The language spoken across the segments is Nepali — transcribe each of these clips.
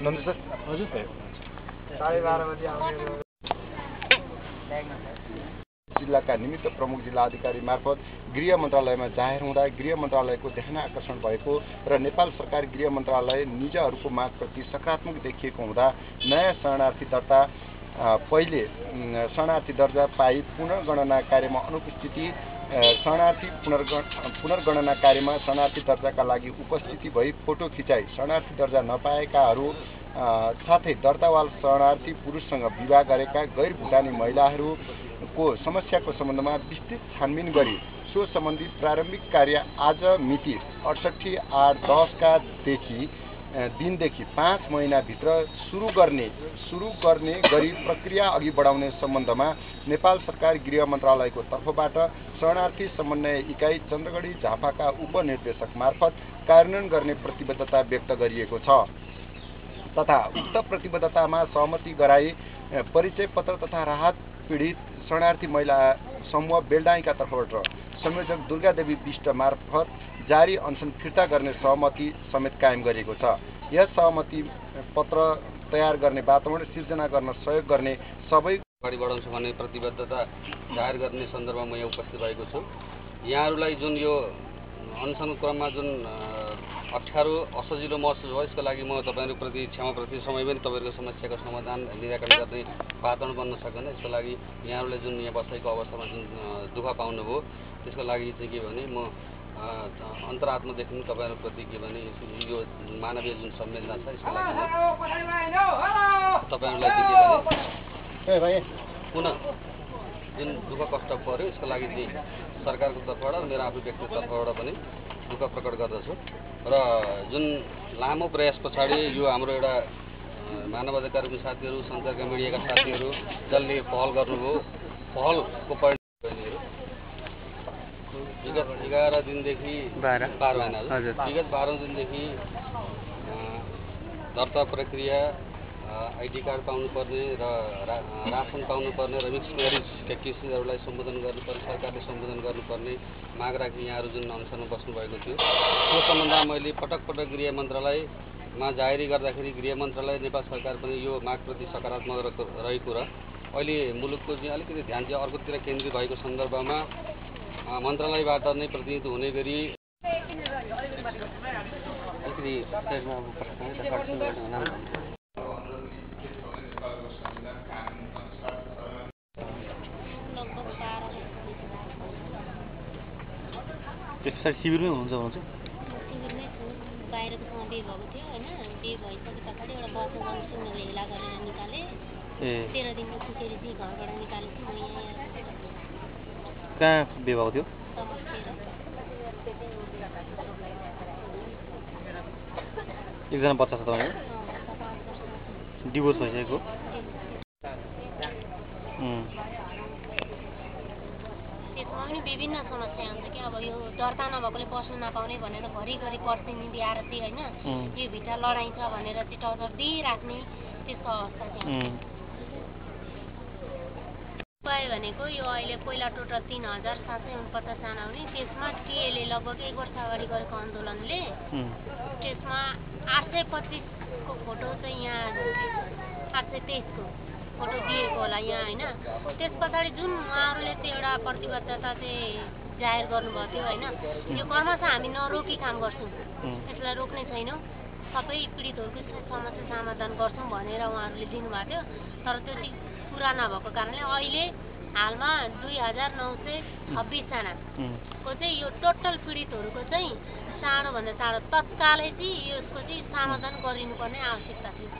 नन्द सर हजुर 12:30 बजे आउने जिल्लाका निमित्त प्रमुख जिल्ला अधिकारी मार्फत गृह मन्त्रालयमा जाहेर हुँदा गृह मन्त्रालयको ध्यान आकर्षण भएको र नेपाल सरकार गृह मन्त्रालय निजहरूको मागप्रति सकारात्मक देखिएको हुँदा नयाँ शरणार्थी दर्ता पहिले शरणार्थी दर्जा पाई पुनर्गणना कार्यमा अनुपस्थिति शरणार्थी पुनर्गणना कार्यमा शरणार्थी दर्जाका लागि उपस्थिति भई फोटो खिचाई शरणार्थी दर्जा नपाएकाहरू साथै दर्तावाल शरणार्थी पुरुषसँग विवाह गरेका गैर भुटानी महिलाहरूको समस्याको सम्बन्धमा विस्तृत छानबिन गरी सो सम्बन्धी प्रारम्भिक कार्य आज मिति 68/8/10 का दिनदेखि 5 महिनाभित्र सुरु गर्ने गरी प्रक्रिया अघि बढाउने सम्बन्धमा नेपाल सरकार गृह मन्त्रालयको तर्फबाट शरणार्थी समन्वय इकाइ चन्द्रगढी झापाका उपनिर्देशक मार्फत कार्यान्वयन गर्ने प्रतिबद्धता व्यक्त गरिएको छ तथा उक्त प्रतिबद्धतामा सहमति गराई परिचय पत्र तथा राहत पीडित शरणार्थी महिला समूह बेलडाईका तर्फबाट संयोजक दुर्गादेवी विष्ट मार्फत जारी अनसन फिर्ता गर्ने सहमति समेत कायम गरिएको छ। यस सहमति पत्र तयार गर्ने वातावरण सिर्जना गर्न सहयोग गर्ने सबै अगाडि बढाउँछ भन्ने प्रतिबद्धता जाहेर गर्ने सन्दर्भमा म यहाँ उपस्थित भएको छु। यहाँहरूलाई जुन यो अनसन क्रममा जुन अप्ठ्यारो असजिलो महसुस भयो यसको लागि म तपाईँहरूप्रति क्षमाप्रति समय पनि तपाईँहरूको समस्याको समाधान निराकरण गर्ने वातावरण बन्न सकेन। यसको लागि यहाँहरूले जुन यहाँ बसाइको अवस्थामा जुन दुःख पाउनुभयो त्यसको लागि चाहिँ के भने म अन्तरात्मादेखि तपाईँहरूप्रति के भने यो मानवीय जुन संवेदना छ यसको लागि तपाईँहरूलाई के भने पुनः जुन दुःख कष्ट पर्यो यसको लागि चाहिँ सरकारको तर्फबाट मेरो आफू व्यक्तिगत तर्फबाट पनि दुःख प्रकट गर्दछु र जुन लामो प्रयास पछाडि यो हाम्रो एउटा मानवाधिकारका साथीहरू सञ्चारका मिडियाका साथीहरू जसले पहल गर्नुभयो पहलको परिणाम विगत 11 दिनदेखि 12 महिना विगत 12 दिनदेखि दर्ता प्रक्रिया आइडी कार्ड पाउनुपर्ने र रासन पाउनुपर्ने र मिक्स म्यारिजका केसहरूलाई सम्बोधन गर्नुपर्ने सरकारले सम्बोधन गर्नुपर्ने माग राखी यहाँहरू जुन अनसनमा बस्नुभएको थियो त्यो सम्बन्धमा मैले पटक पटक गृह मन्त्रालयमा जाहेरी गर्दाखेरि गृह मन्त्रालय नेपाल सरकार पनि यो मागप्रति सकारात्मक रहेको र अहिले मुलुकको चाहिँ अलिकति ध्यान चाहिँ अर्कोतिर केन्द्रित भएको सन्दर्भमा मन्त्रालयबाट नै प्रतिनिधित्व हुने गरी शिविरमै हुनुहुन्छ भन्छ शिविरमै छु बाहिरकोसँग बिहे भएको थियो होइन बिहे भइसके पछाडि एउटा बसमा उनीहरूले हेला गरेर निकाले 13 दिनको खुसेरी चाहिँ घरबाट निकालेपछि म यहाँ कहाँ बिहे भएको थियो एकजना बच्चा छ तपाईँको डिभोर्स भइसकेको त्यसमा पनि विभिन्न समस्या हुन्छ कि अब यो दर्ता नभएकोले बस्न नपाउने भनेर घरिघरि प्रतिनिधि आएर चाहिँ होइन यो भित्र लडाइँ छ भनेर चाहिँ टर्चर दिइराख्ने त्यस्तो अवस्था चाहिँ उपाय भनेको यो अहिले पहिला टोटल 3749 जना हुने त्यसमा टिएले लगभग 1 वर्ष अगाडि गरेको आन्दोलनले त्यसमा 825 को फोटो चाहिँ यहाँ 823 को फोटो दिएको होला यहाँ होइन। त्यस पछाडि जुन उहाँहरूले चाहिँ एउटा प्रतिबद्धता चाहिँ जाहेर गर्नुभएको थियो होइन यो क्रमशः हामी नरोकी काम गर्छौँ यसलाई रोक्ने छैनौँ सबै पीडितहरूको समस्या समाधान गर्छौँ भनेर उहाँहरूले दिनुभएको थियो तर त्यो चाहिँ पुरा नभएको कारणले अहिले हालमा 2926 जनाको चाहिँ यो टोटल पीडितहरूको चाहिँ चाँडोभन्दा चाँडो तत्कालै चाहिँ यसको चाहिँ समाधान गरिनुपर्ने आवश्यकता थियो।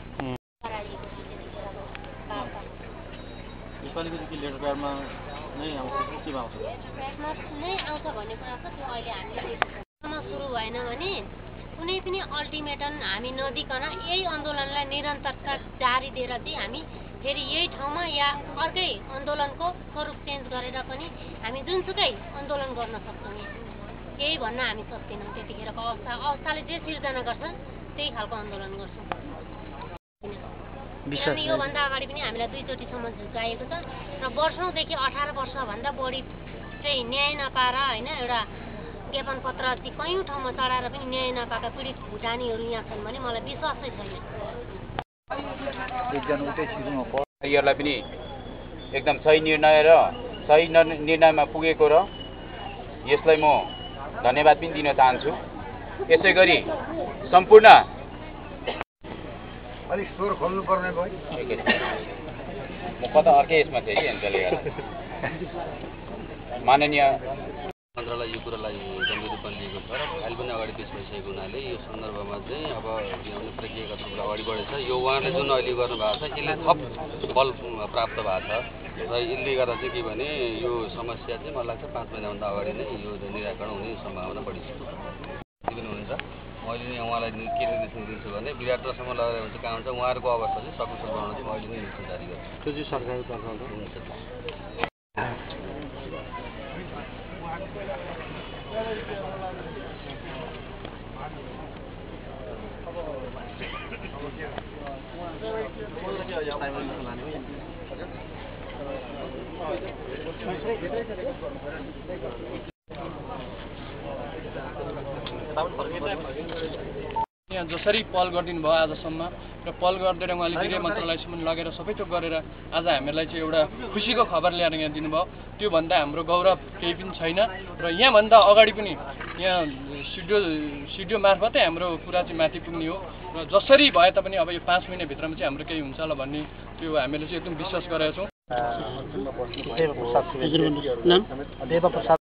लेटर प्याडमा नै आउँछ के आउँछ नै आउँछ भन्ने कुरा छ त्यो अहिले हामीले सुरु भएन भने कुनै पनि अल्टिमेटम हामी नदिकन यही आन्दोलनलाई निरन्तरता जारी दिएर चाहिँ हामी फेरि यही ठाउँमा या अर्कै आन्दोलनको स्वरूप चेन्ज गरेर पनि हामी जुनसुकै आन्दोलन गर्न सक्छौँ। यही भन्न हामी सक्दैनौँ त्यतिखेरको अवस्थाले जे सिर्जना गर्छ त्यही खालको आन्दोलन गर्छौँ। किनभने योभन्दा अगाडि पनि हामीलाई 2 चोटिसम्म झुकाएको छ र वर्षौँदेखि 18 वर्षभन्दा बढी चाहिँ न्याय नपाएर होइन एउटा ज्ञापन पत्र चाहिँ कयौँ ठाउँमा चढाएर पनि न्याय नपाएका पीडित भुटानीहरू यहाँ छन् भने मलाई विश्वासै छैन। यसलाई पनि एकदम सही निर्णय र सही निर्णयमा पुगेको र यसलाई म धन्यवाद पनि दिन चाहन्छु। यसै गरी सम्पूर्ण अलिक स्वर खोल्नु पर्ने भयो। म कता अर्कै यसमा थिएँ कि त्यसले गर्दा माननीय मन्त्रालय यो कुरालाई गम्भीर रूपमा लिएको छ र फाइल पनि अगाडि पेश भइसकेको हुनाले यो सन्दर्भमा चाहिँ अब किनभने प्रक्रियागत रूपमा अगाडि बढेछ। यो उहाँले जुन अहिले गर्नुभएको छ यसले थप बल प्राप्त भएको छ र यसले गर्दा चाहिँ के भने यो समस्या चाहिँ मलाई लाग्छ 5 महिनाभन्दा अगाडि नै यो निराकरण हुने सम्भावना बढी छ। हुनुहुन्छ मैले नै उहाँलाई के निर्देशन दिन्छु भने विराटसम्म लगाएर हुन्छ कहाँ हुन्छ उहाँहरूको अवस्था चाहिँ सकुशल बनाउन चाहिँ मैले नै निर्देशन जारी गर्छु। त्यो चाहिँ सरकारको तर्फबाट हुन्छ। यहाँ जसरी पहल गरिदिनु भयो आजसम्म र पहल गरिदिएर उहाँले गृह मन्त्रालयसम्म लगेर सबै थोक गरेर आज हामीलाई चाहिँ एउटा खुसीको खबर ल्याएर यहाँ दिनुभयो। त्योभन्दा हाम्रो गौरव केही पनि छैन र यहाँभन्दा अगाडि पनि यहाँ सिडिओ मार्फतै हाम्रो कुरा चाहिँ माथि पुग्ने हो र जसरी भए तापनि अब यो 5 महिनाभित्रमा चाहिँ हाम्रो केही हुन्छ होला भन्ने त्यो हामीले चाहिँ एकदम विश्वास गरेका छौँ।